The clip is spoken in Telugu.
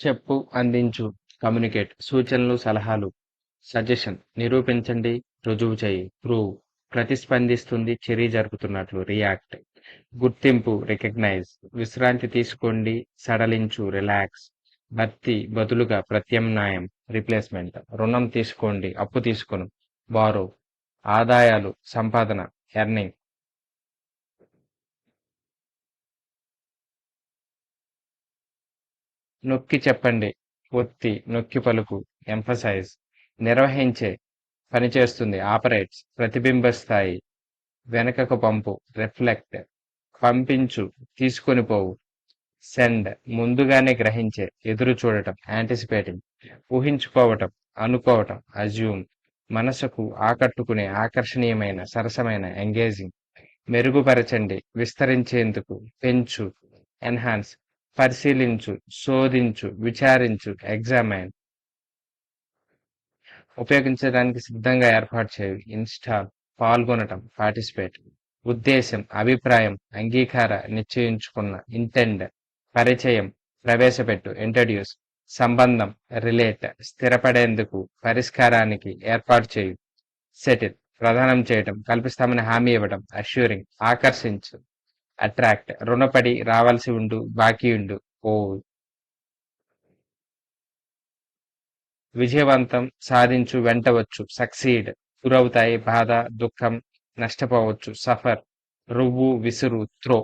చెప్పు, అందించు, కమ్యూనికేట్, సూచనలు, సలహాలు, సజెషన్, నిరూపించండి, రుజువు చేయి, ప్రూవ్, ప్రతిస్పందిస్తుంది, చర్య జరుపుతున్నట్లు, రియాక్ట్, గుర్తింపు, రికగ్నైజ్, విశ్రాంతి తీసుకోండి, సడలించు, రిలాక్స్, భర్తీ, బదులుగా, ప్రత్యామ్నాయం, రిప్లేస్మెంట్, రుణం తీసుకోండి, అప్పు తీసుకొను, బారో, ఆదాయాలు, సంపాదన, ఎర్నింగ్. నొక్కి చెప్పండి, ఒత్తి, నొక్కి పలుకు, ఎంఫసైజ్, నిర్వహించే, పనిచేస్తుంది, ఆపరేట్స్, ప్రతిబింబిస్తాయి, వెనుకకు పంపు, రిఫ్లెక్ట్, పంపించు, తీసుకొని పోవు, సెండ్, ముందుగానే గ్రహించే, ఎదురు చూడటం, యాంటిసిపేటింగ్, ఊహించుకోవటం, అనుకోవటం, అజ్యూమ్, మనసుకు ఆకట్టుకునే, ఆకర్షణీయమైన, సరసమైన, ఎంగేజింగ్, మెరుగుపరచండి, విస్తరించేందుకు, పెంచు, ఎన్హాన్స్, పరిశీలించు, శోధించు, విచారించు, ఎగ్జామైన్, ఉపయోగించడానికి సిద్ధంగా ఏర్పాటు చేయు, ఇన్‌స్టాల్, పాల్గొనటం, పార్టిసిపేట్, ఉద్దేశ్యం, అభిప్రాయం, అంగీకార, నిశ్చయించుకున్న, ఇంటెండ్, పరిచయం, ప్రవేశపెట్టు, ఇంట్రడ్యూస్, సంబంధం, రిలేట్, స్థిరపడేందుకు, పరిష్కారానికి, ఏర్పాటు చేయు, సెటిల్, ప్రదానం చేయటం, కల్పిస్తామని హామీ ఇవ్వటం, అష్యూరింగ్, ఆకర్షించు, అట్రాక్ట్, రుణపడి, రావాల్సి ఉండు, బాకీ ఉండు, ఓ. విజయవంతం, సాధించు, వెంటవచ్చు, సక్సీడ్, గురవుతాయి, బాధ, దుఃఖం, నష్టపోవచ్చు, సఫర్, రువ్వు, విసురు, త్రో.